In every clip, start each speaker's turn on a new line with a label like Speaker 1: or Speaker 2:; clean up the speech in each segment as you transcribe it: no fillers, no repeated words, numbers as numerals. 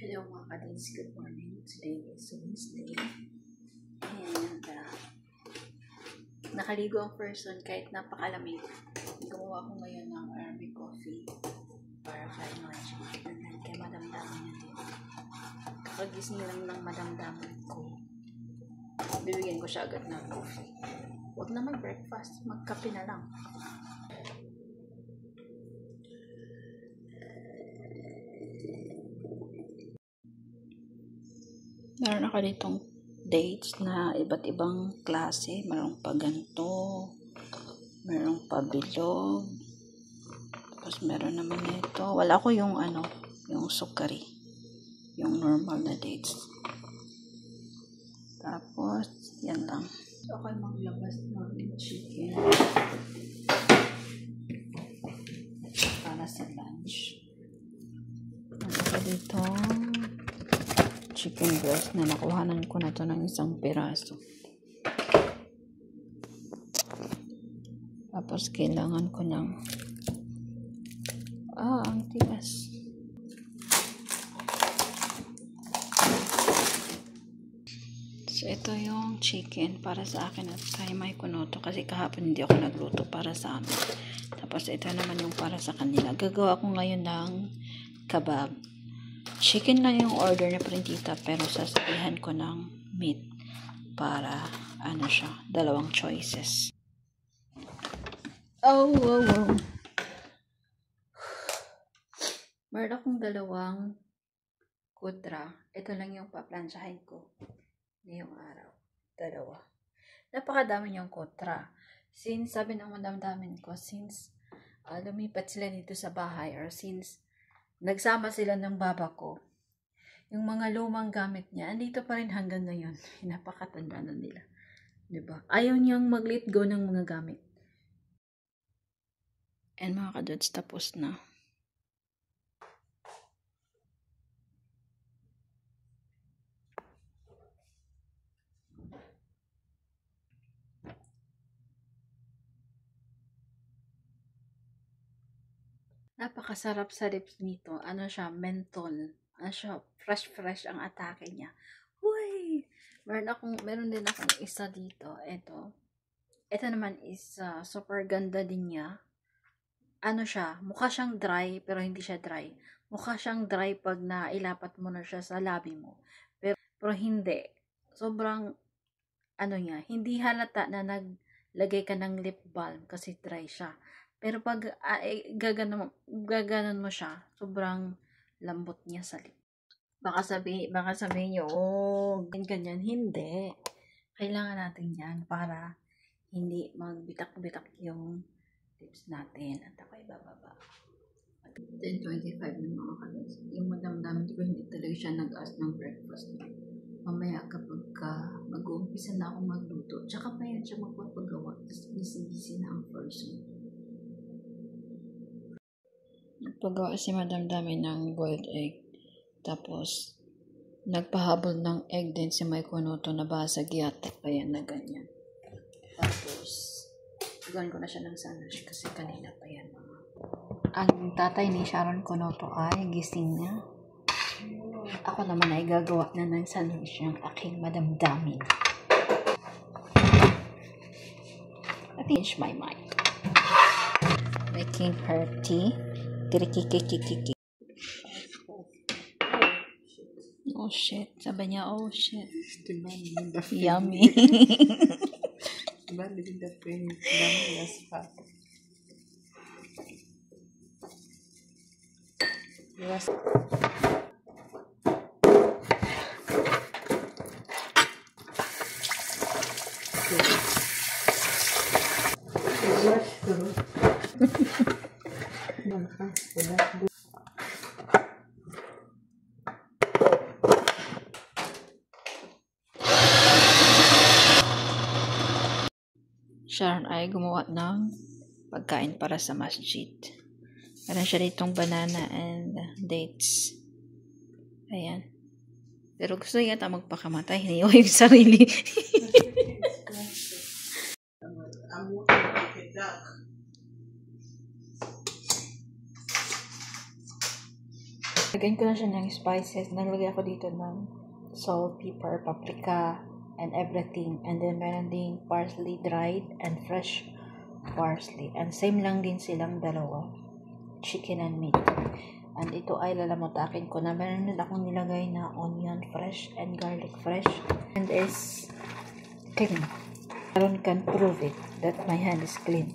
Speaker 1: Hello mga kadins, good morning. Today is Wednesday. And nakaligo ang person kahit napakalamig. Gumawa ko ngayon ng Arabic coffee para kain lunch. And then kay madamdaman niya din. Kagising lang ng madamdaman ko. Bibigyan ko siya agad ng coffee. Huwag na mag-breakfast, magkape na lang. Meron ako ditong dates na iba't ibang klase. Merong pa ganito, merong pa bilog, tapos meron naman ito. Wala ko yung yung sukari, yung normal na dates. Tapos yan lang. So ako maglabas ng chicken para sa lunch. Ano ko dito? Chicken breast na nakuhanan ko na to ng isang piraso. Tapos kailangan ko ng ang tigas. So ito yung chicken para sa akin at kay May Kunoto kasi kahapon hindi ako nagluto para sa amin. Tapos ito naman yung para sa kanila. Gagawa ko ngayon ng kebab. Chicken lang yung order ni Printita pero sasabihan ko ng meat para siya, dalawang choices. Meron akong dalawang kutra. Ito lang yung paplansyahin ko ngayong araw. Dalawa. Napakadami niyang kutra. Since sabi ng madamdamin ko, since lumipat sila dito sa bahay or since nagsama sila ng baba ko, yung mga lumang gamit niya, andito pa rin hanggang ngayon. Napakatanda na nila. Diba? Ayaw niyang mag-let go ng mga gamit. And mga kadods, tapos na. Napakasarap sa lips nito. Ano siya? Menthol. Ano siya? Fresh ang atake niya. Uy! Meron din akong isa dito. Ito naman is super ganda din niya. Ano siya? Mukha siyang dry pero hindi siya dry. Mukha siyang dry pag nailapat mo na siya sa labi mo. Pero hindi. Sobrang niya. Hindi halata na naglagay ka ng lip balm kasi dry siya. Pero pag gaganon mo siya, sobrang lambot niya sa lip. Baka sabihin nyo, ganyan. Hindi. Kailangan natin yan para hindi magbitak-bitak yung lips natin. At ako'y bababa. 10:25 na mga kalas. Yung madamdamin ko, hindi talaga siya nag-ask ng breakfast. Mamaya kapag mag-uumpisa na ako magluto, tsaka pa yan siya magpapagawa. Tapos busy na ang person. Nagpagawa si Madam Dami ng boiled egg. Tapos, nagpahabol ng egg din si May Kunoto na basag yata. Kaya na ganyan. Tapos, gawin ko na siya ng sandwich kasi kanina pa yan. Ang tatay ni Sharon Kunoto ay gising niya. Ako naman ay gagawa na ng sandwich ng aking Madam Dami. I changed my mind. Making her tea. Kikikikikiki. Oh shit. Sabi niya, oh shit. Yummy. Sharon ay gumawa ng pagkain para sa masjid. Meron siya ditong banana and dates. Ayan. Pero gusto yata magpakamatay. Hiniwa yung sarili. Lagyan ko na siya ng spices. Nalagay ako dito ng salt, pepper, paprika, and everything. And then, meron ding parsley dried and fresh parsley. And same lang din silang dalawa. Chicken and meat. And ito ay lalamutakin ko na. Meron din akong nilagay na onion fresh and garlic fresh. And is clean. Aaron can prove it that my hand is clean.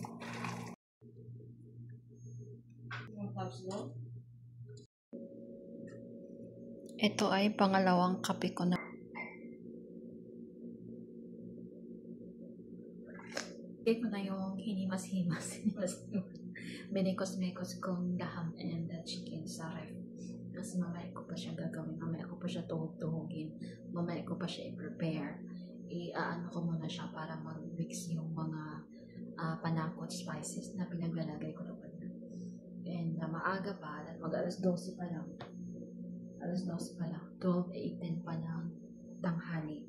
Speaker 1: Ito ay pangalawang kape ko na. Ito na yung hinimas-himas. Binikos-mekos kong laham and chicken sa ref. Kasi mamaya ko pa siya gagawin. Mamaya ko pa siya tuhog-tuhugin. Mamaya ko pa siya i-prepare. I-ano ko muna siya para mag-mix yung mga panakot spices na pinaglalagay ko doon. And maaga pa. Mag-alas 12 pa lang. Alas 12 pa lang. 12, 8, 10 pa lang tanghali.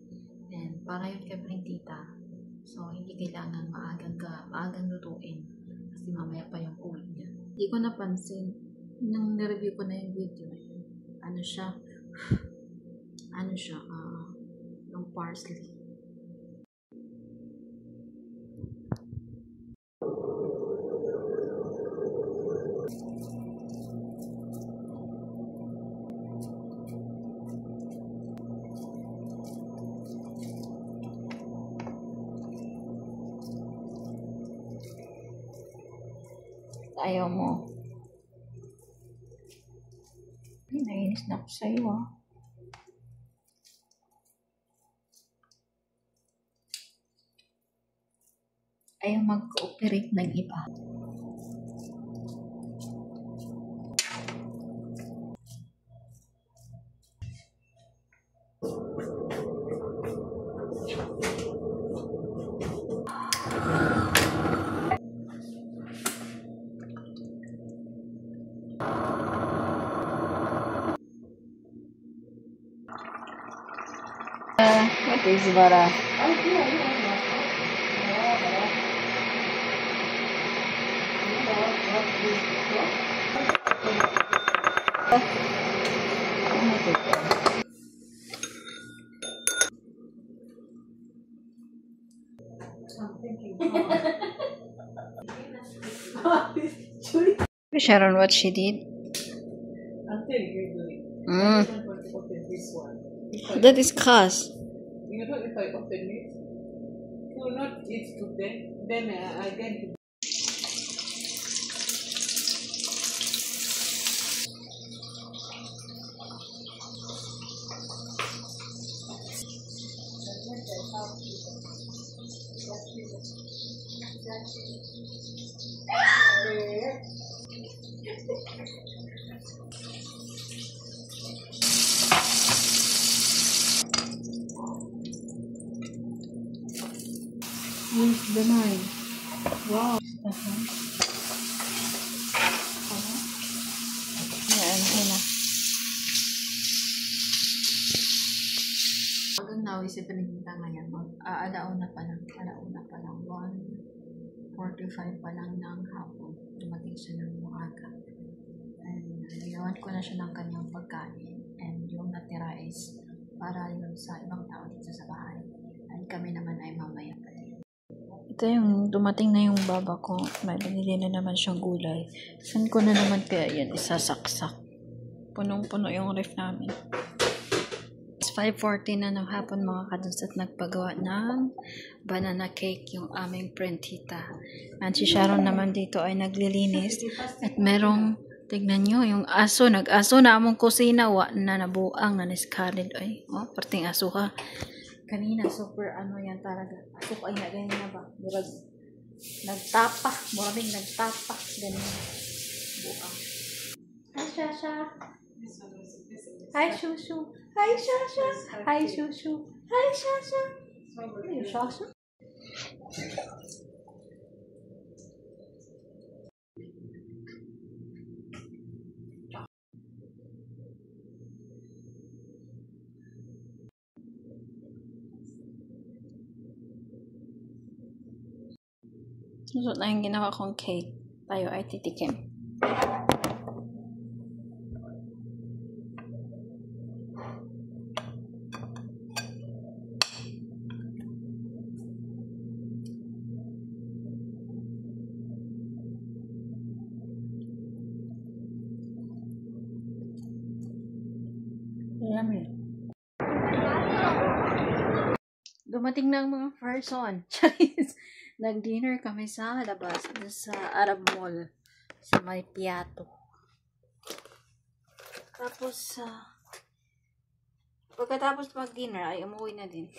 Speaker 1: And para yun kay tita. So, hindi kailangan maagang lutuin. Kasi mamaya pa yung uwi niya. Hindi ko napansin. Nung na-review ko na yung video, ano siya, yung parsley. Ayaw mo. Ay, nainis na ako sa'yo, Ayaw mag-cooperate ng iba. What is bara? Sharon, what she did?
Speaker 2: I'll tell you doing.
Speaker 1: Mm.
Speaker 2: I don't want to open this one.
Speaker 1: That is cause.
Speaker 2: You know, if I open it, it will not eat today. Then I get to.
Speaker 1: Where's the knife? Wow. Yan, na. Hanggang nawi si Pinita ngayon. Alauna pa lang. 1:45 pa lang ng hapon. Dumating siya ng umaga. And nagawan ko na siya ng kanyang pagkain. And yung natira is para yun sa ibang tao dito sa bahay. And kami naman ay mamaya pa din. Ito yung dumating na yung baba ko. May binili na naman siyang gulay. Saan ko na naman kaya yan isasaksak? Punong-puno yung ref namin. It's 5:40 na ng hapon mga kaduns at nagpagawa ng banana cake yung aming prentita. And si Sharon naman dito ay naglilinis. At merong, tignan nyo, yung aso. Nag-aso na among kusina. Na nabuang, na niskalid. Ay, parting aso ha. Kanina, super yan talaga. Aso ko ay na ganyan na ba? Murag, nagtapak. Muraming nagtapak. Ganyan. Buang. Hi, Shasha. Hi, Shushu. Hi, Shasha. Hi, Shushu. Hi, Shasha. Hey, Shasha. Susot na yung ginawa kong cake. Tayo ay titikim. Yummy. Dumating na ang mga person. Charis. Nag-dinner kami sa labas sa Arab Mall sa may Piato. Tapos pagkatapos mag-dinner ay umuwi na din.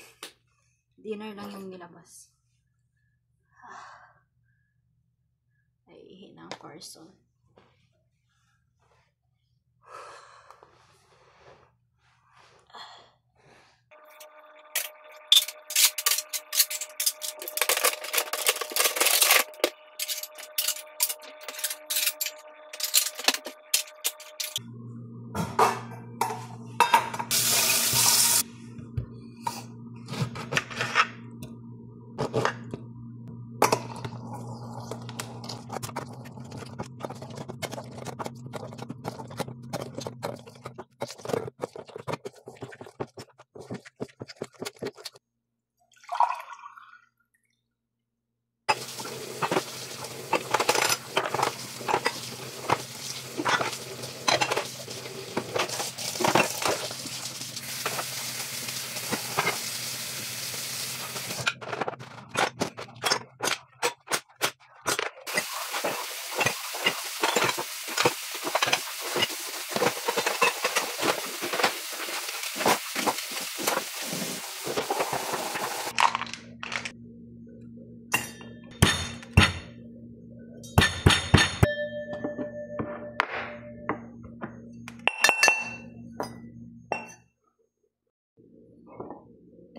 Speaker 1: Dinner lang yung nilabas. Ay hinang person.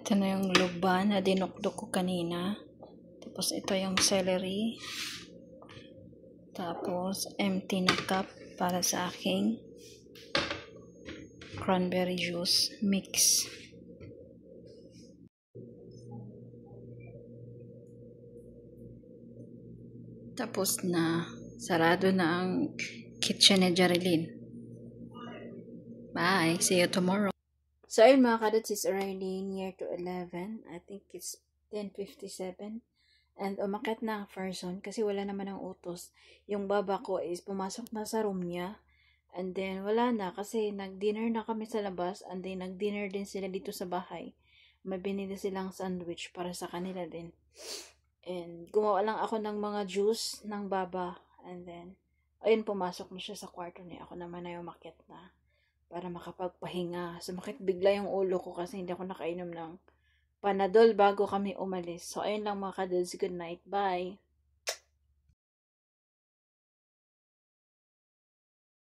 Speaker 1: Ito na yung lugba na dinukdok ko kanina. Tapos ito yung celery. Tapos empty na cup para sa aking cranberry juice mix. Tapos na. Sarado na ang kitchen ni Jerilyn. Bye. See you tomorrow. So, ayun mga kadots, it's already near to 11. I think it's 10:57. And umakyat na ang person kasi wala naman ang utos. Yung baba ko is pumasok na sa room niya. And then, wala na kasi nag-dinner na kami sa labas. And then, nag-dinner din sila dito sa bahay. May binili silang sandwich para sa kanila din. And gumawa lang ako ng mga juice ng baba. And then, ayun, pumasok na siya sa kwarto niya. Ako naman ay umakyat na para makapagpahinga. Sumakit bigla yung ulo ko kasi hindi ako nakainom ng Panadol bago kami umalis. So, ayun lang mga kadods. Good night. Bye!